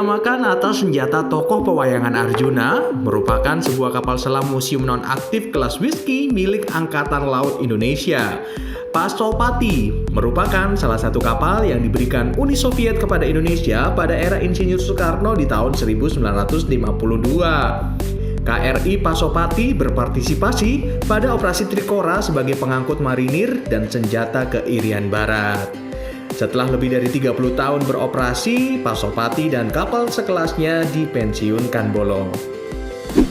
dinamakan atas senjata tokoh pewayangan Arjuna, merupakan sebuah kapal selam museum nonaktif kelas whisky milik Angkatan Laut Indonesia. Pasopati merupakan salah satu kapal yang diberikan Uni Soviet kepada Indonesia pada era Insinyur Soekarno di tahun 1952. KRI Pasopati berpartisipasi pada operasi Trikora sebagai pengangkut marinir dan senjata ke Irian Barat. Setelah lebih dari 30 tahun beroperasi, Pasopati dan kapal sekelasnya dipensiunkan, Bolo.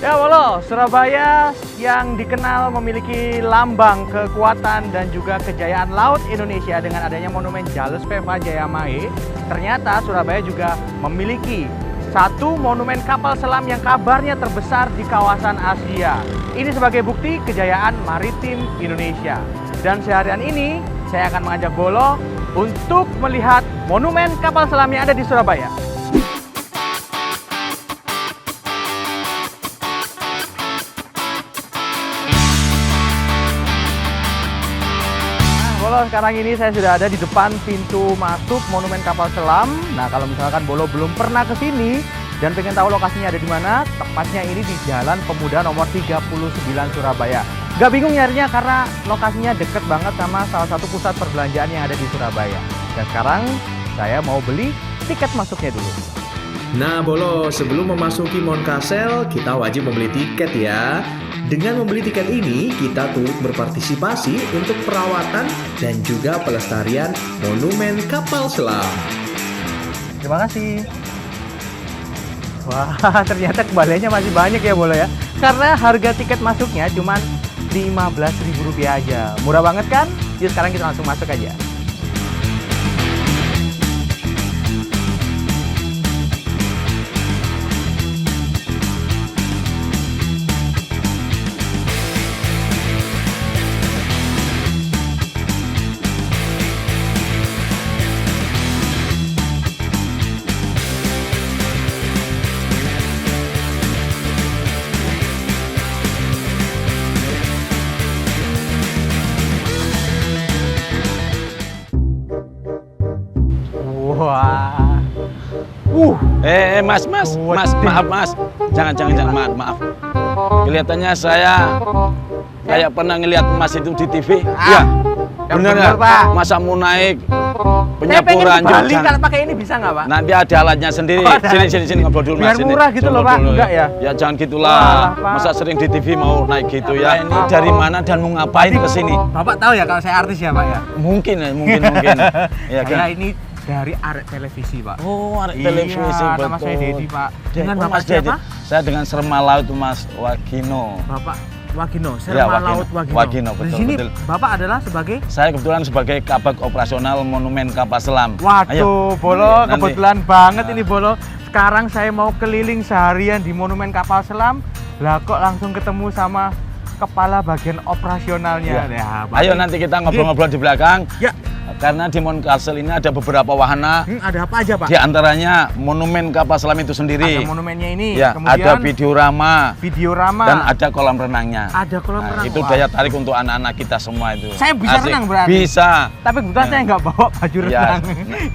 Ya Bolo, Surabaya yang dikenal memiliki lambang kekuatan dan juga kejayaan laut Indonesia dengan adanya monumen Jalus Peva Jayamahe, ternyata Surabaya juga memiliki satu monumen kapal selam yang kabarnya terbesar di kawasan Asia. Ini sebagai bukti kejayaan maritim Indonesia. Dan seharian ini saya akan mengajak Bolo untuk melihat monumen kapal selam yang ada di Surabaya. Bolo, sekarang ini saya sudah ada di depan pintu masuk monumen kapal selam. Nah, kalau misalkan Bolo belum pernah ke sini dan pengen tahu lokasinya ada di mana, tepatnya ini di Jalan Pemuda nomor 39 Surabaya. Gak bingung nyarinya karena lokasinya deket banget sama salah satu pusat perbelanjaan yang ada di Surabaya. Dan sekarang saya mau beli tiket masuknya dulu. Nah, Bolo, sebelum memasuki Moncastle, kita wajib membeli tiket ya. Dengan membeli tiket ini, kita turut berpartisipasi untuk perawatan dan juga pelestarian monumen kapal selam. Terima kasih. Wah, ternyata kembaliannya masih banyak ya Bolo ya. Karena harga tiket masuknya cuma Rp15.000 aja. Murah banget kan? Yuk sekarang kita langsung masuk aja. Wah. Mas, maaf, jangan, maaf. Kelihatannya saya kayak pernah ngelihat Mas itu di TV. Iya, benar nggak, Pak? Masa mau naik penyepuran Bali kalau pakai ini bisa nggak, Pak? Nanti ada alatnya sendiri. Sini ngobrol dulu, Mas. Biar murah gitu loh, Pak. Enggak ya? Ya jangan gitulah. Masa sering di TV mau naik gitu ya. Ini dari mana dan mau ngapain ke sini? Bapak tahu ya kalau saya artis ya, Pak ya? Mungkin. Ya, saya ini dari Arek Televisi, Pak. Oh, Arek Televisi, betul. Nama saya Dedi, Pak. Dengan Bapak Mas Dedi. siapa? Saya dengan Serma Laut Mas Wagino. Bapak Wagino, Serma Laut Wagino. Betul, di sini betul. Bapak adalah sebagai? Saya kebetulan sebagai kabag operasional monumen kapal selam. Waduh, Bolo, kebetulan banget ini Bolo. Sekarang saya mau keliling seharian di monumen kapal selam. Lah kok langsung ketemu sama kepala bagian operasionalnya. Ya, ayo nanti kita ngobrol-ngobrol di belakang. Ya. Karena di Moncastle ini ada beberapa wahana. Ada apa aja, Pak? Di antaranya monumen kapal selam itu sendiri. Ada monumennya ini. Ya, kemudian ada videorama. Dan ada kolam renangnya. Ada kolam renang. Itu daya tarik untuk anak-anak kita semua itu. Saya bisa renang berarti? Bisa. Tapi kebetulan saya nggak bawa baju renang.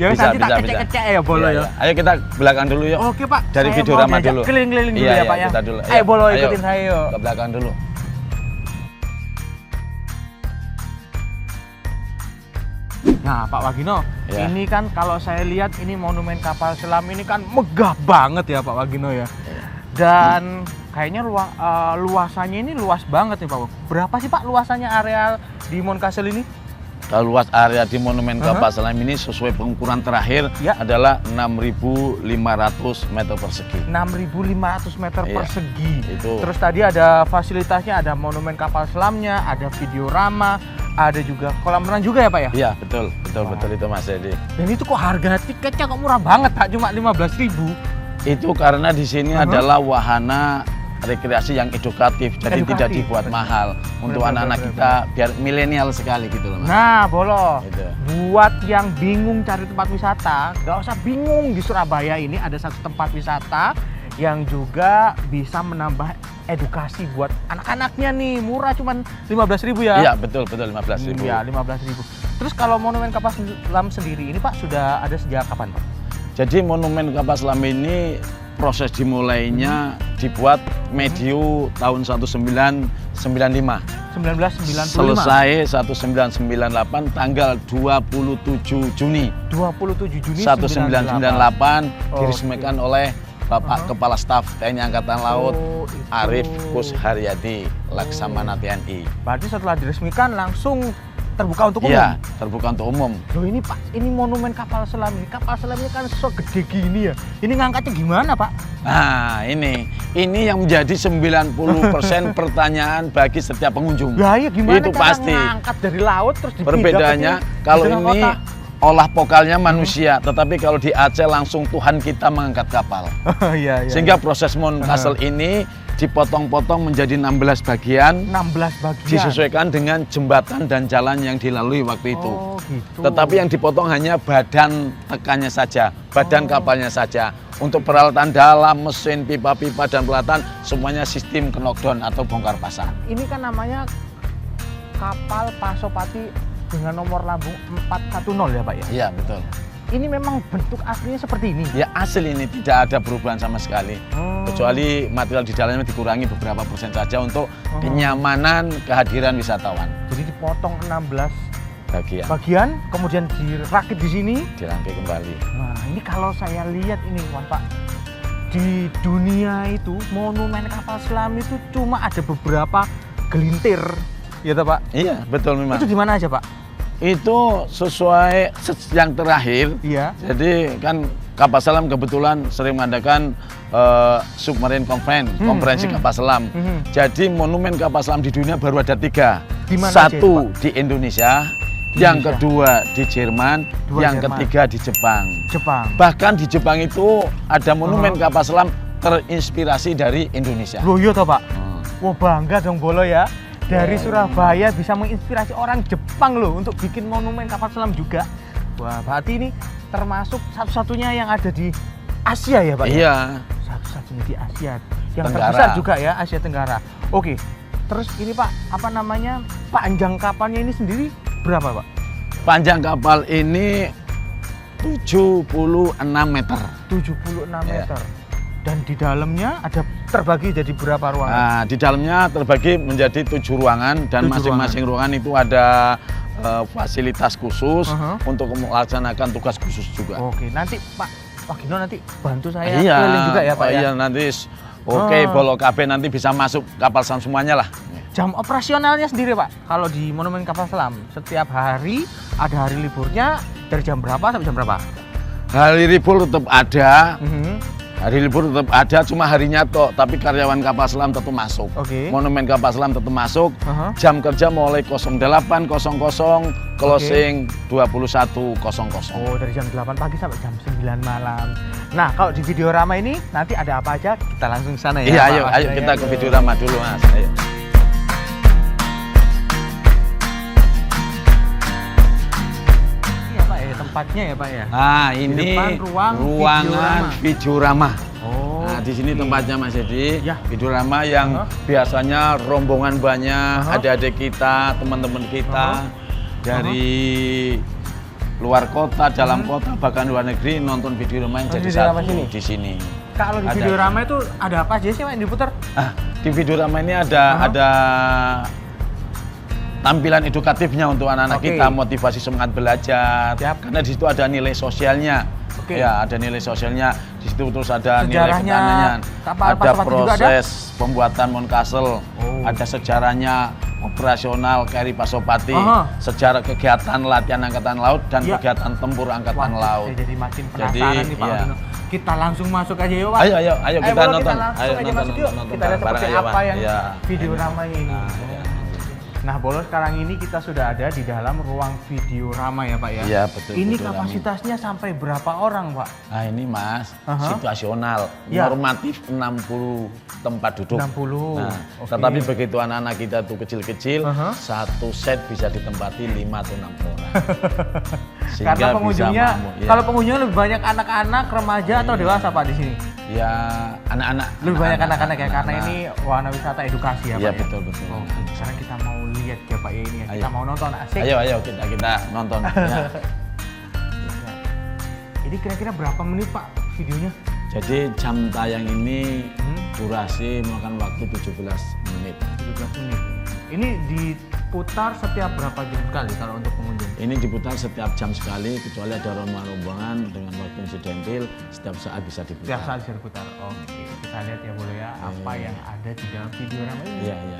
Ya, nanti tak kecek-kecek ya, Bolo ya. Ayo kita belakang dulu yuk. Oke, Pak. Dari videorama dulu. Keliling-keliling dulu ya, Pak ya. Kita dulu. Ayo, Bolo, ikutin saya yuk. Ke belakang dulu. Nah, Pak Wagino, ini kan kalau saya lihat ini monumen kapal selam ini kan megah banget ya, Pak Wagino ya. Dan kayaknya luasannya ini luas banget nih, Pak. Berapa sih, Pak, luasannya area di Moncastle ini? Kalau luas area di monumen kapal selam ini sesuai pengukuran terakhir adalah 6.500 meter persegi. 6.500 meter persegi. Itu. Terus tadi ada fasilitasnya, ada monumen kapal selamnya, ada videorama, ada juga kolam renang juga ya, Pak ya? Iya, betul itu Mas Dedi. Dan itu kok harga tiketnya kok murah banget, Pak, cuma 15.000. Itu karena di sini adalah wahana rekreasi yang edukatif, jadi tidak dibuat mahal untuk anak-anak kita biar milenial sekali gitu loh, Mas. Nah, Bolo, gitu. Buat yang bingung cari tempat wisata, nggak usah bingung, di Surabaya ini ada satu tempat wisata yang juga bisa menambah edukasi buat anak-anaknya nih. Murah, cuman 15.000 ya? Iya, betul 15.000. Iya, 15.000. Terus kalau monumen kapal selam sendiri ini, Pak, sudah ada sejak kapan, Pak? Jadi monumen kapal selam ini proses dimulainya dibuat medio tahun 1995. 1995. Selesai 1998 tanggal 27 Juni 27 Juni 1998 diresmikan Oke. oleh Bapak Kepala Staf TNI Angkatan Laut Oh, itu. Arif Kus Haryadi Laksamana TNI. Berarti setelah diresmikan langsung terbuka untuk umum? Iya, terbuka untuk umum. Loh ini Pak, ini monumen kapal selam ini. Kapal selamnya kan segede gini ya. Ini ngangkatnya gimana Pak? Nah, ini yang menjadi 90% pertanyaan bagi setiap pengunjung. Lah ya gimana Itu cara pasti. ngangkat dari laut terus dipindah Perbedaannya ke sini, kalau di tengah ini kota? olah pokalnya manusia, tetapi kalau di Aceh langsung Tuhan kita mengangkat kapal. Iya, iya. Sehingga proses Mountcastle ini dipotong-potong menjadi 16 bagian, 16 bagian. disesuaikan dengan jembatan dan jalan yang dilalui waktu itu. Oh, gitu. Tetapi yang dipotong hanya badan tekannya saja, badan kapalnya saja. Untuk peralatan dalam, mesin, pipa-pipa, dan peralatan, semuanya sistem knockdown atau bongkar pasang. Ini kan namanya kapal Pasopati dengan nomor lambung 410 ya Pak ya? Iya, betul. Ini memang bentuk aslinya seperti ini? Ya asli ini tidak ada perubahan sama sekali. Oh. Kecuali material di dalamnya dikurangi beberapa persen saja untuk kenyamanan kehadiran wisatawan. Jadi dipotong 16 Bagian kemudian dirakit di sini. dirangkai kembali. Nah, ini kalau saya lihat ini, Pak, di dunia itu monumen kapal selam itu cuma ada beberapa gelintir, ya toh, Pak? Iya, betul memang. Itu di mana aja, Pak? Itu sesuai yang terakhir. Iya. Jadi kan kapal selam kebetulan sering mengadakan submarine conference, konferensi kapal selam. Jadi monumen kapal selam di dunia baru ada 3. Di mana Satu aja, Pak? di Indonesia, yang kedua di Jerman, yang ketiga di Jepang. Jepang. Bahkan di Jepang itu ada monumen kapal selam terinspirasi dari Indonesia. Loh, iya toh, Pak? Wah, bangga dong Bolo ya. Dari Surabaya bisa menginspirasi orang Jepang loh untuk bikin monumen kapal selam juga. Wah, berarti ini termasuk satu-satunya yang ada di Asia ya, Pak? Iya. Satu-satunya di Asia. Yang Tenggara. terbesar juga ya, Asia Tenggara. Oke. Terus ini Pak, apa namanya? Panjang kapalnya ini sendiri berapa, Pak? Panjang kapal ini 76 meter. 76 Iya. meter. Dan di dalamnya ada terbagi jadi berapa ruangan? Nah, di dalamnya terbagi menjadi 7 ruangan dan 7 masing-masing ruangan itu ada fasilitas khusus untuk melaksanakan tugas khusus juga. Oke, nanti Pak Gino nanti bantu saya Iya, keliling juga ya Pak ya? Iya, nanti oke, Bolo KB nanti bisa masuk kapal selam semuanya lah. Jam operasionalnya sendiri Pak, kalau di Monumen Kapal Selam, setiap hari ada hari liburnya dari jam berapa sampai jam berapa? Hari libur tetap ada. Mhm. Hari libur tetap ada, cuma harinya tok, tapi karyawan kapal selam tetap masuk. Oke. Monumen kapal selam tetap masuk. Aha. Jam kerja mulai 08.00, closing 21.00. Oh, dari jam 8 pagi sampai jam 9 malam. Nah, kalau di Videorama ini nanti ada apa aja, kita langsung ke sana ya. Iya, Pak. ayo Maksudnya kita ke ya. Videorama dulu, Mas. Ayo. Iya Pak ya, tempatnya ya Pak ya. Nah, ini depan ruang ruangan Videorama. Oh. Nah, di sini tempatnya Mas Edi. Ya. Videorama yang biasanya rombongan banyak, adik-adik kita, teman-teman kita dari luar kota, dalam kota, bahkan luar negeri nonton Videorama yang jadi Videorama satu sini? di sini. Kalau di Ada. Videorama itu ada apa aja sih Pak yang diputar? Ah, di Videorama ini ada tampilan edukatifnya untuk anak-anak Oke. kita, motivasi semangat belajar. Siap. Karena di situ ada nilai sosialnya. Oke. Ya, ada nilai sosialnya. Di situ terus ada nilai Sejarahnya pertanian. kapal Ada Pasopati juga ada? proses pembuatan Mountcastle. Oh. Ada sejarahnya operasional KRI Pasopati, Aha. sejarah kegiatan latihan angkatan laut dan Ya. kegiatan tempur angkatan Wah, laut. saya jadi makin penasaran Jadi, nih Pak iya. Odino. Kita langsung masuk aja yuk Pak. Ayo kita Bolo, nonton. Kita langsung Ayo aja nonton, masuk yuk. nonton Kita lihat bareng-bareng seperti aja, apa Pak. yang Iya. Videorama ini. Nah, iya. Nah, Bolo, sekarang ini kita sudah ada di dalam ruang Videorama ya Pak ya. Iya, betul. Ini Videorama. kapasitasnya sampai berapa orang Pak? Nah ini Mas, Aha. situasional, Ya. normatif 60 tempat duduk. 60. Nah, Oke. tetapi begitu anak-anak kita tuh kecil-kecil, Aha. satu set bisa ditempati 5 atau 6 orang. Karena pengunjungnya, mampu, ya. kalau pengunjungnya lebih banyak anak-anak, remaja atau dewasa Pak di sini? Ya anak-anak. Lebih banyak anak-anak ya, karena anak-anak. ini wahana wisata edukasi ya Iya Pak ya? betul. Oke, sekarang kita mau lihat ya Pak ya ini ya. Kita Ayo. mau nonton asik. Ayo kita nonton. Ya. Jadi kira-kira berapa menit Pak videonya? Jadi jam tayang ini durasi memakan waktu 17 menit. 17 menit. Ini diputar setiap berapa jam sekali kalau untuk pengunjung? Ini diputar setiap jam sekali, kecuali ada rombongan-rombongan dengan waktu insidentil, setiap saat bisa diputar. Setiap saat bisa diputar. Oke, kita lihat ya boleh ya apa yang ada di dalam video ramai ini. Iya, iya.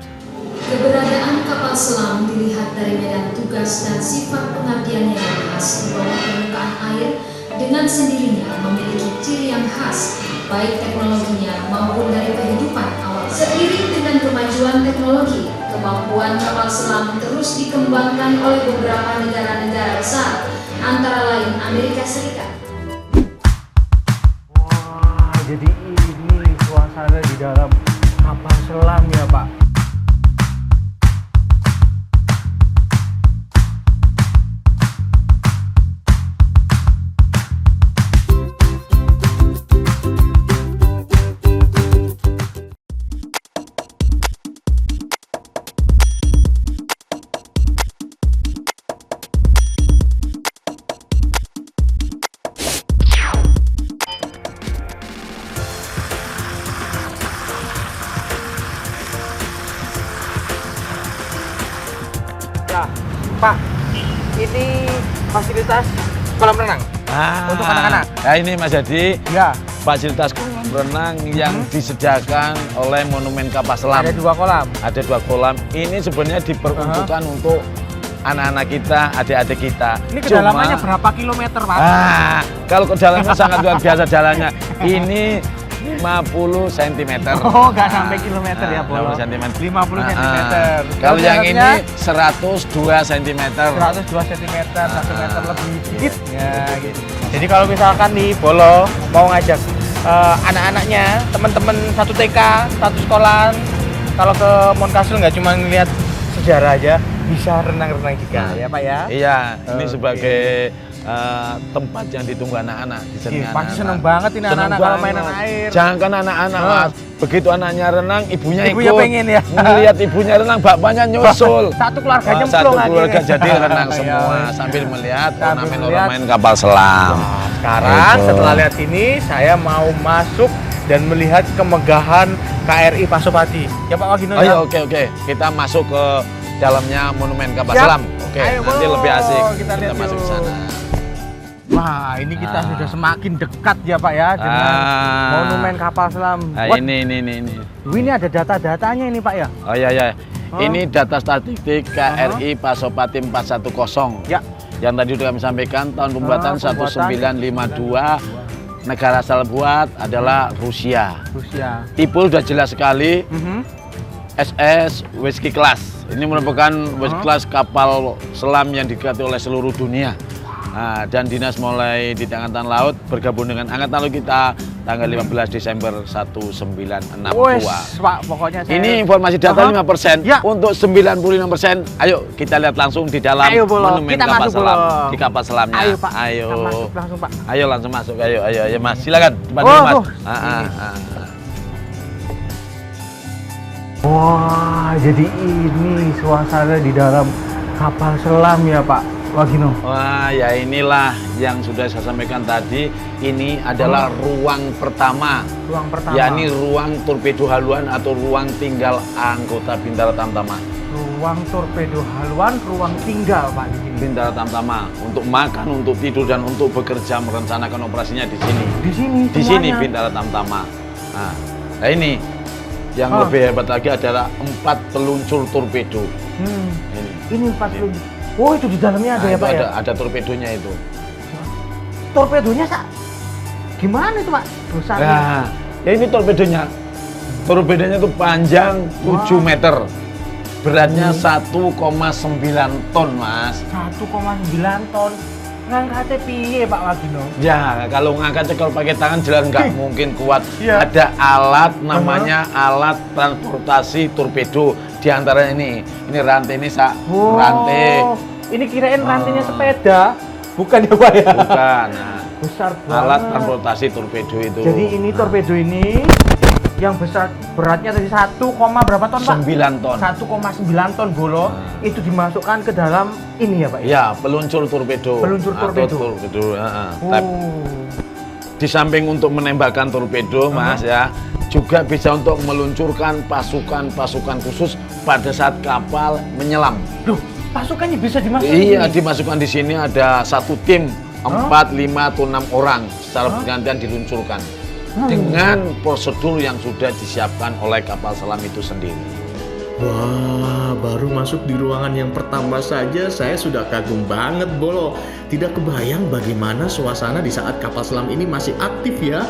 Keberadaan kapal selam dilihat dari medan tugas dan sifat pengabdiannya yang khas di bawah permukaan air dengan sendirinya memiliki ciri yang khas, baik teknologinya maupun dari kehidupan awal. Seiring dengan kemajuan teknologi, kemampuan kapal selam terus dikembangkan oleh beberapa negara-negara besar, antara lain Amerika Serikat. Wah, jadi ini suasana di dalam kapal selam ya Pak. Ya, Pak, ini fasilitas kolam renang untuk anak-anak. Nah ini Mas Hadi, Ya, fasilitas kolam renang yang disediakan oleh Monumen Kapal Selam. ada 2 kolam. Ada 2 kolam. Ini sebenarnya diperuntukkan untuk anak-anak kita, adik-adik kita. Ini kedalamannya berapa kilometer, Pak? Kalau kedalamannya sangat luar biasa jalannya. Ini 50 cm. Oh, nggak sampai kilometer ya, Bolo. 50 cm. 50 cm. Kalau yang ini 102 cm. 102 cm, 1 meter lebih dikit. Ya, gitu. Jadi kalau misalkan nih Bolo mau ngajak anak-anaknya, teman-teman satu TK, satu sekolah, kalau ke Monkasul nggak cuma ngeliat sejarah aja, bisa renang-renang juga ya Pak ya? Iya, ini Oke. sebagai tempat yang ditunggu anak-anak. Ih, pasti seneng banget ini anak-anak kalau mainan air. Jangan anak-anak, Mas. Begitu anaknya renang, ibunya Ibunya ikut. pengen ya? Melihat ibunya renang, bapaknya nyusul. Satu keluarga Satu nyemplung keluarga akhirnya. jadi renang Iya. semua sambil melihat Sambil ornamen-ornamen kapal selam. Sekarang Gitu. setelah lihat ini, saya mau masuk dan melihat kemegahan KRI Pasopati. Ya Pak Wagino ya? Ayo, oke. Kita masuk ke dalamnya Monumen Kapal Siap. Selam. Oke, Ayo, nanti Bro. lebih asik. Kita lihat masuk yuk. ke sana. Wah, ini kita sudah semakin dekat ya Pak ya dengan Monumen Kapal Selam. Nah, What? ini. Ini ada data-datanya ini Pak ya? Oh iya. Oh. Ini data statistik KRI Pasopati 410. Ya. Yang tadi sudah kami sampaikan tahun pembuatan pembuatan 1952. Negara asal buat adalah Rusia. Rusia. Tipe sudah jelas sekali. Mhm. SS Whiskey Class. Ini merupakan Whiskey Class kapal selam yang diikuti oleh seluruh dunia. Nah, dan dinas mulai di Angkatan Laut bergabung dengan Angkatan Laut kita tanggal 15 Desember 1962. Wes, Pak, pokoknya saya... Ini informasi data 5%. Ya. Untuk 95%, ayo kita lihat langsung di dalam Ayo, Bolo. Monumen Kita Kapal masuk, Selam. Bolo. Di kapal selamnya. Ayo Pak, Ayo. kita masuk langsung Pak. Ayo langsung masuk. Ayo Mas. Silakan. Depan Oh, dulu, Mas. tuh. Wah, jadi ini suasana di dalam kapal selam ya Pak Wagino. Wah, ya inilah yang sudah saya sampaikan tadi. Ini adalah ruang pertama, Ruang pertama. yakni ruang torpedo haluan atau ruang tinggal anggota Bintara Tamtama. Ruang torpedo haluan, ruang tinggal Pak di sini. Bintara Tamtama untuk makan, untuk tidur dan untuk bekerja merencanakan operasinya di sini. Di sini. Di sini semuanya. Bintara Tamtama. Nah ini yang lebih hebat lagi adalah 4 peluncur torpedo. Ini 4 peluru. Oh, itu di dalamnya ada ya itu Pak ya? ada torpedonya itu. Torpedonya gimana itu Pak? Besarnya. Nah, ya ini torpedonya. Torpedonya itu panjang 7 meter. Beratnya 1,9 ton, Mas. 1,9 ton. Ngangkatnya piye Pak Wagino? Ya, kalau ngangkatnya kalau pakai tangan jelas nggak mungkin kuat. Iya. Ada alat namanya alat transportasi torpedo. Di antara ini rantai ini rantai. Ini kirain rantainya sepeda. Bukan ya Pak ya? Bukan. Nah, Besar banget. alat transportasi torpedo itu. Jadi ini torpedo ini yang besar beratnya tadi 1, berapa ton Pak? 9 ton. 1,9 ton bolo itu dimasukkan ke dalam ini ya Pak? Ya, peluncur torpedo. Peluncur torpedo. Di samping untuk menembakkan torpedo, Mas ya, juga bisa untuk meluncurkan pasukan-pasukan khusus pada saat kapal menyelam. Duh, pasukannya bisa dimasukkan? Iya, dimasukkan di sini ada satu tim 4, 5 atau 6 orang secara bergantian diluncurkan dengan prosedur yang sudah disiapkan oleh kapal selam itu sendiri. Wah, baru masuk di ruangan yang pertama saja saya sudah kagum banget Bolo. Tidak kebayang bagaimana suasana di saat kapal selam ini masih aktif ya.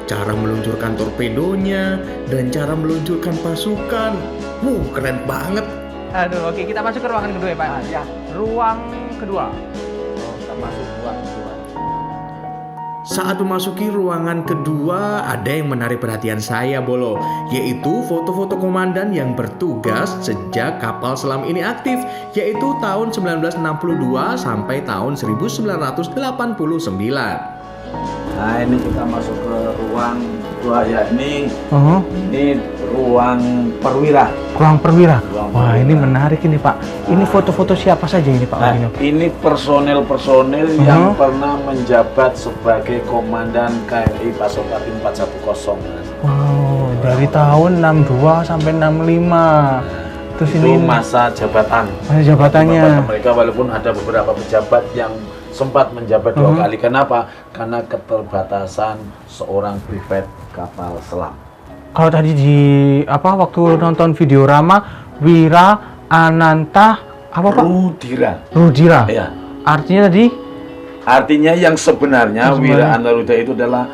Cara meluncurkan torpedonya dan cara meluncurkan pasukan. Keren banget. Aduh, oke, kita masuk ke ruangan kedua ya Pak? Ya. Ruang kedua. Kita masuk ruang kedua. Saat memasuki ruangan kedua, ada yang menarik perhatian saya, Bolo, yaitu foto-foto komandan yang bertugas sejak kapal selam ini aktif, yaitu tahun 1962 sampai tahun 1989. Nah, ini kita masuk ke ruang kedua ya. Ini ruang perwira. Ruang perwira. Ruang Wah, perwira. ini menarik ini Pak. Ini foto-foto siapa saja ini Pak? Nah, ini personel-personel yang pernah menjabat sebagai komandan KRI Pasopati 410. Wow, dari tahun 62 sampai 65. Terus Itu ini masa jabatan. masa jabatannya. Jabatan mereka, walaupun ada beberapa pejabat yang sempat menjabat 2 kali. Kenapa? Karena keterbatasan seorang private kapal selam. Kalau tadi di waktu nonton video Rama, Wira Ananta apa Pak? Rudira. Ya. Artinya tadi? Artinya yang sebenarnya Wira Ananta itu adalah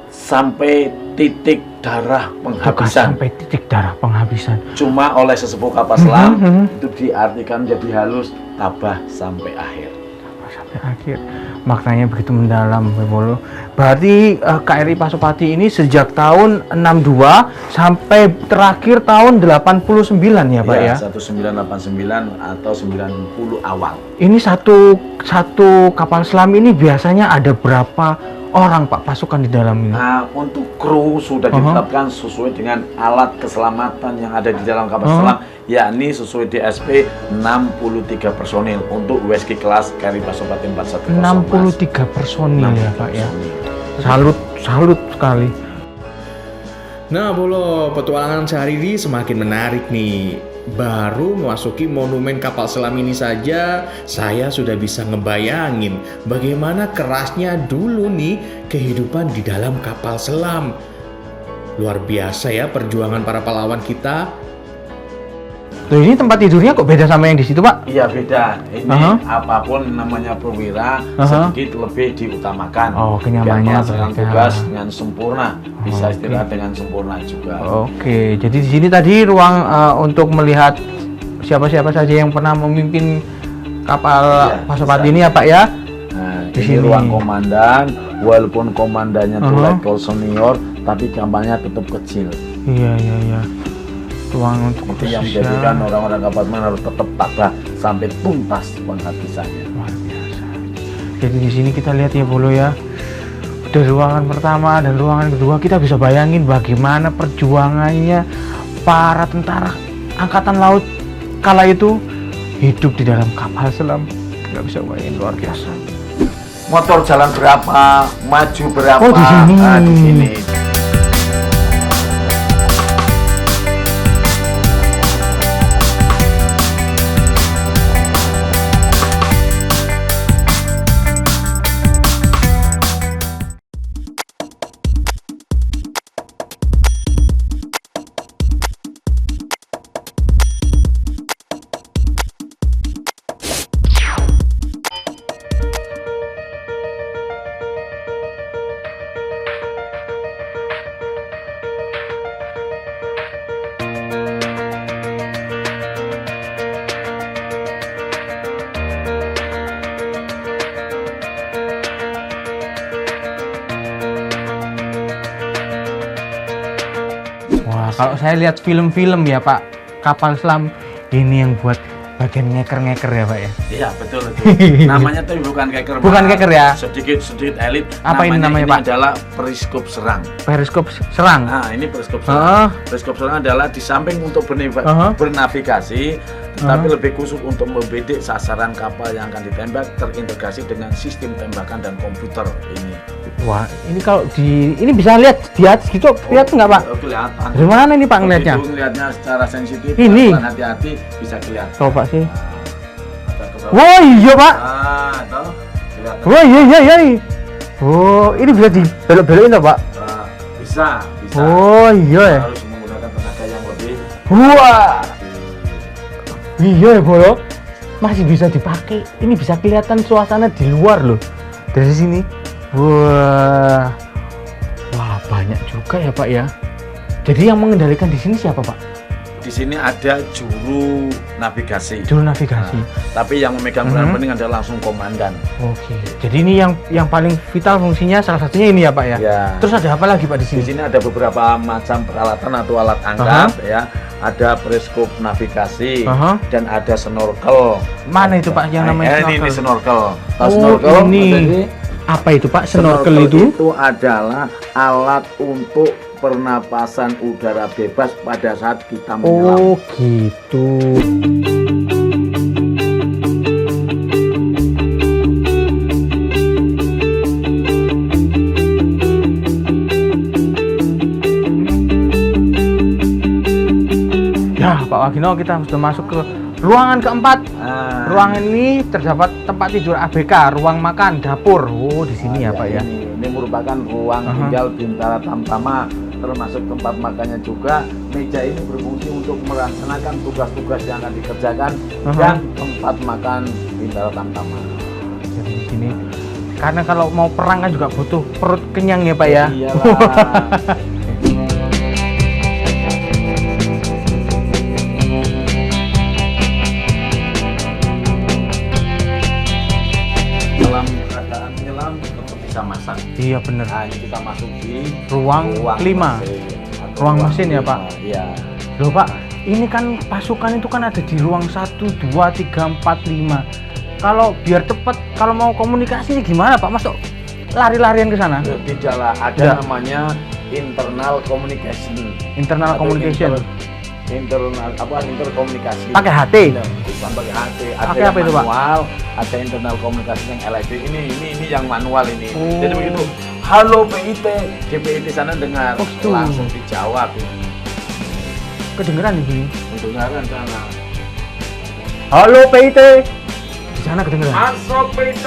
sampai titik darah penghabisan. Sampai titik darah penghabisan. Cuma oleh sesepuh kapal selam itu diartikan menjadi halus tabah sampai akhir. Sampai akhir. Maknanya begitu mendalam, Bolo. Berarti KRI Pasopati ini sejak tahun 62 sampai terakhir tahun 89 ya Pak ya? 1989 atau 90 awal. Ini satu kapal selam ini biasanya ada berapa orang Pak pasukan di dalam ini? Nah, untuk kru sudah ditetapkan sesuai dengan alat keselamatan yang ada di dalam kapal selam, yakni sesuai DSP 63 personil untuk WSK kelas KRI Pasopati 410. 63 personil ya Pak ya. Salut sekali. Nah, Bolo, petualangan sehari ini semakin menarik nih. Baru memasuki monumen kapal selam ini saja, saya sudah bisa ngebayangin bagaimana kerasnya dulu nih kehidupan di dalam kapal selam. Luar biasa ya perjuangan para pahlawan kita. Loh, ini tempat tidurnya kok beda sama yang di situ Pak? Iya, beda. Ini apapun namanya perwira sedikit lebih diutamakan. Oh, kenyamanannya biar melaksanakan tugas dengan sempurna, bisa istirahat dengan sempurna juga. Oke, jadi di sini tadi ruang untuk melihat siapa-siapa saja yang pernah memimpin kapal Pasopati ini ya Pak ya? Nah, Di ini sini. ruang komandan, walaupun komandannya itu level senior, tapi kamarnya tetap kecil. Iya. Ruang untuk Itu yang menjadikan orang-orang kapal selam harus tetap tabah sampai tuntas penghabisannya. luar biasa. Jadi di sini kita lihat ya Bolo ya. Dari ruangan pertama dan ruangan kedua kita bisa bayangin bagaimana perjuangannya para tentara angkatan laut kala itu hidup di dalam kapal selam. Nggak bisa bayangin, luar biasa. Motor jalan berapa, maju berapa? Oh, di sini. Nah, di sini. Wah, kalau saya lihat film-film ya Pak, kapal selam ini yang buat bagian ngeker-ngeker ya Pak ya? Iya betul itu. Namanya tapi bukan keker. Bukan keker ya? Sedikit elit. Apa ini namanya Pak? Adalah periskop serang. Periskop serang. Nah ini periskop serang. Periskop serang adalah di samping untuk bernavigasi, tetapi lebih khusus untuk membidik sasaran kapal yang akan ditembak, terintegrasi dengan sistem tembakan dan komputer ini. Wah, ini kalau ini bisa lihat di atas gitu, lihat nggak Pak? Kelihatan. Dari mana ini Pak ngelihatnya? Begitu ngelihatnya secara sensitif, Ini. hati-hati bisa kelihatan. Coba sih. Ada ke bawah. Wah iya Pak. Tuh, kelihatan. Wah iya. Oh, ini bisa dibelok-belokin toh Pak? Bisa. Oh iya ya. Harus menggunakan tenaga yang lebih. Wah. Iya ya Bolo. Masih bisa dipakai. Ini bisa kelihatan suasana di luar loh. Dari sini. Wah. Wah, banyak juga ya Pak ya. Jadi yang mengendalikan di sini siapa Pak? Di sini ada juru navigasi. Juru navigasi. Tapi yang memegang peran penting adalah langsung komandan. Oke. Jadi ini yang paling vital fungsinya salah satunya ini ya Pak ya. Ya. Terus ada apa lagi Pak di sini? Di sini ada beberapa macam peralatan atau alat angkat ya. Ada periskop navigasi dan ada snorkel. Mana itu Pak yang namanya snorkel? Ini snorkel. Tahu Oh, snorkel? ini. Maksudnya? Apa itu Pak? Snorkel itu? Itu adalah alat untuk pernapasan udara bebas pada saat kita menyelam. Oh gitu. Ya Pak Wagino, kita sudah masuk ke ruangan keempat. Ruangan ini terdapat tempat tidur ABK, ruang makan, dapur. Oh di sini ya Pak ya. Ini merupakan ruang tinggal Bintara Tamtama, termasuk tempat makannya juga. Meja ini berfungsi untuk melaksanakan tugas-tugas yang akan dikerjakan dan tempat makan Bintara Tamtama. Jadi di sini karena kalau mau perang kan juga butuh perut kenyang ya Pak ya. Iyalah. Dalam keadaan menyelam tetap bisa masak. Iya bener. Nah, ini kita masuk di Ruang kelima. Ruang mesin ya, Pak? Iya. Loh Pak, ini kan pasukan itu kan ada di ruang 1, 2, 3, 4, 5. Kalau biar cepat, kalau mau komunikasi gimana Pak? Masuk lari-larian ke sana? Tidaklah, ada Ya. namanya internal communication. Internal Atau communication. interkomunikasi. Pakai HT? Bukan pakai HT. Ada Pakai yang apa itu, Pak? manual, ada internal komunikasi yang elektrik. Ini yang manual ini. Oh. Jadi begitu. Halo PIT, di PIT sana dengar Oh, gitu. langsung dijawab. Kedengeran di sini. Dengaran sana. Halo PIT. Di sana kedengeran. Masuk PIT.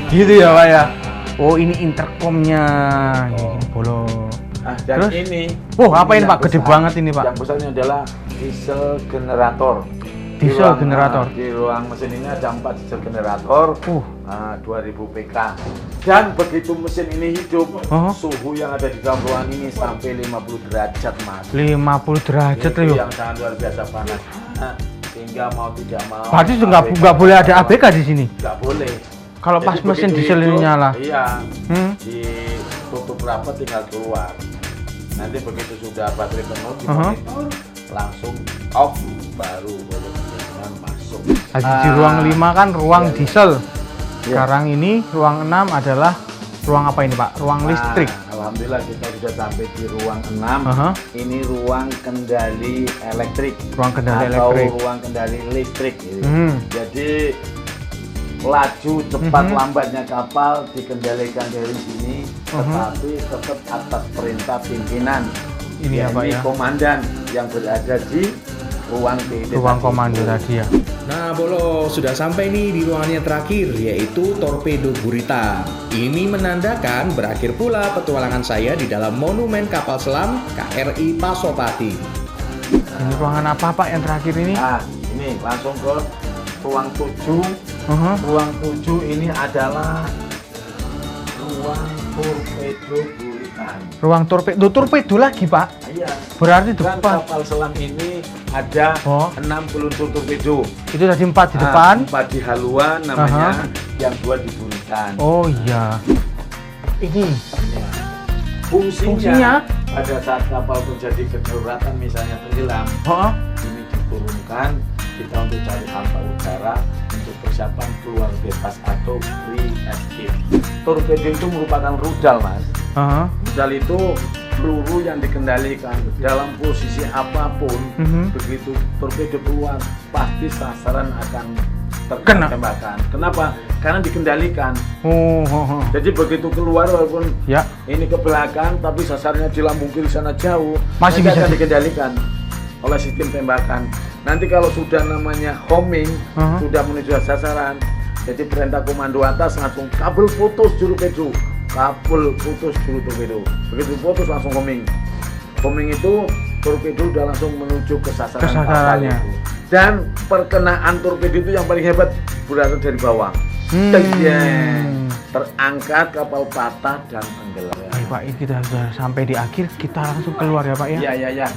Gitu ya Pak ya. Oh ini intercomnya. Ini bolo. Dan Terus? ini. Apa ini yang Pak? Gede besar. banget ini Pak. Yang besarnya adalah diesel generator. Diesel generator. Di ruang mesin ini ada 4 diesel generator. 2000 PK. Dan begitu mesin ini hidup, suhu yang ada di dalam ruangan ini sampai 50 derajat, Mas. 50 derajat Itu loh. yang sangat luar biasa panas. Sehingga mau tidak mau. Berarti nggak boleh ada ABK di sini. Nggak boleh. Kalau Jadi pas mesin begitu diesel ini hidup, nyala. Iya. Ditutup rapat tinggal keluar. Nanti begitu sudah baterai penuh dimonitor, langsung off, baru boleh masuk. Di ruang 5 kan ruang Iya. diesel. Iya. Sekarang ini ruang 6 adalah ruang apa ini Pak? Ruang listrik. Alhamdulillah kita sudah sampai di ruang 6. Ini ruang kendali elektrik. Ruang kendali atau elektrik. ruang kendali listrik. Gitu. Jadi laju cepat lambatnya kapal dikendalikan dari sini, tetapi tetap atas perintah pimpinan. Ini ya Pak ya. Komandan yang berada di ruang PIT. Ruang komando tadi ya. Nah, Bolo, sudah sampai nih di ruangannya terakhir, yaitu torpedo gurita. Ini menandakan berakhir pula petualangan saya di dalam monumen kapal selam KRI Pasopati. Ini ruangan apa Pak yang terakhir ini? Ini langsung ke ruang 7. Ruang 7 ini adalah ruang torpedo guritan. Ruang torpedo lagi Pak? Iya. Berarti Dan depan. kapal selam ini ada 6 peluncur torpedo. Itu tadi 4 di depan. 4 di haluan namanya, yang 2 di guritan. Oh iya. Ini Ya. Fungsinya Fungsinya? pada saat kapal terjadi kedaruratan misalnya tenggelam, ini diturunkan kita untuk cari harta udara untuk persiapan keluar bebas atau free escape. Torpedo itu merupakan rudal, Mas. Rudal itu peluru yang dikendalikan dalam posisi apapun. Begitu torpedo keluar, pasti sasaran akan terkena tembakan. Kenapa? Karena dikendalikan. Jadi begitu keluar walaupun ini ke belakang, tapi sasarannya di lambung kiri sana jauh, masih bisa akan dikendalikan oleh sistem tembakan. Nanti kalau sudah namanya homing, sudah menuju sasaran, jadi perintah komando atas langsung kabel putus juru torpedo, kabel putus juru torpedo. Begitu putus langsung homing. Homing itu torpedo udah langsung menuju ke sasarannya. Dan perkenaan torpedo itu yang paling hebat berasal dari bawah. Terangkat, kapal patah dan tenggelam. Baik Pak, ini kita sudah sampai di akhir, kita langsung keluar ya Pak ya. Iya.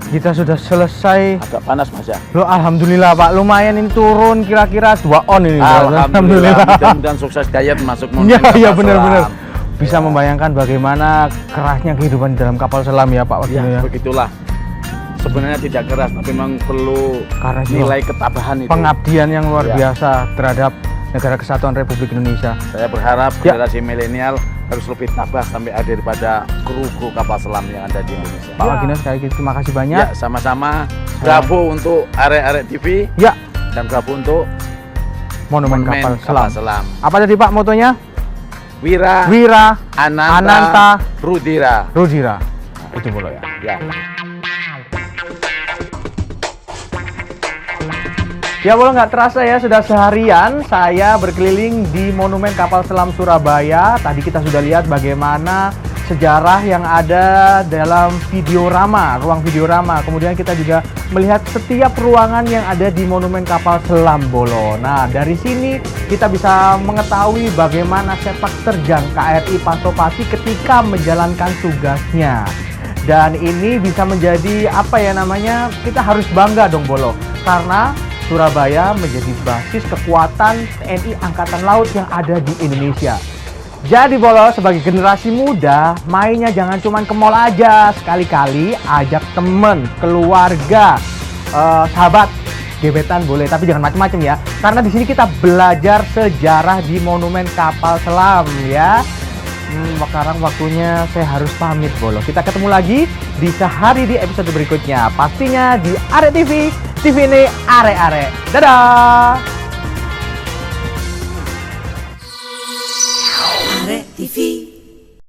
Kita sudah selesai. Agak panas Mas ya. Loh, alhamdulillah Pak, lumayan ini turun kira-kira 2 on ini. Alhamdulillah. Mudah-mudahan sukses diet masuk monumen. Iya benar-benar. Bisa membayangkan bagaimana kerasnya kehidupan di dalam kapal selam ya Pak. Ya, begitulah. Sebenarnya tidak keras, tapi memang perlu karena nilai ketabahan itu. Pengabdian yang luar biasa terhadap Negara Kesatuan Republik Indonesia. Saya berharap generasi milenial harus lebih tabah sampai ada daripada kru kapal selam yang ada di Indonesia. Pak Wagina, sekali lagi terima kasih banyak. Ya, sama-sama. Bravo untuk Arek-Arek TV. Ya. Dan bravo untuk Monumen Kapal Selam. Apa tadi Pak motonya? Wira, Ananta, Rudira. Nah, itu boleh ya. Ya boleh, nggak terasa ya, sudah seharian saya berkeliling di Monumen Kapal Selam Surabaya. Tadi kita sudah lihat bagaimana sejarah yang ada dalam videorama, ruang videorama. Kemudian kita juga melihat setiap ruangan yang ada di Monumen Kapal Selam Bolo. Nah, dari sini kita bisa mengetahui bagaimana sepak terjang KRI Pasopati ketika menjalankan tugasnya. Dan ini bisa menjadi kita harus bangga dong Bolo, karena Surabaya menjadi basis kekuatan TNI Angkatan Laut yang ada di Indonesia. Jadi Bolo, sebagai generasi muda, mainnya jangan cuma ke mall aja. Sekali-kali ajak temen, keluarga, sahabat, gebetan boleh, tapi jangan macam-macam ya. Karena di sini kita belajar sejarah di Monumen Kapal Selam ya. Sekarang waktunya saya harus pamit Bolo. Kita ketemu lagi di sehari di episode berikutnya. Pastinya di Arek TV. TV ini Arek-Arek. Dadah! Arek TV.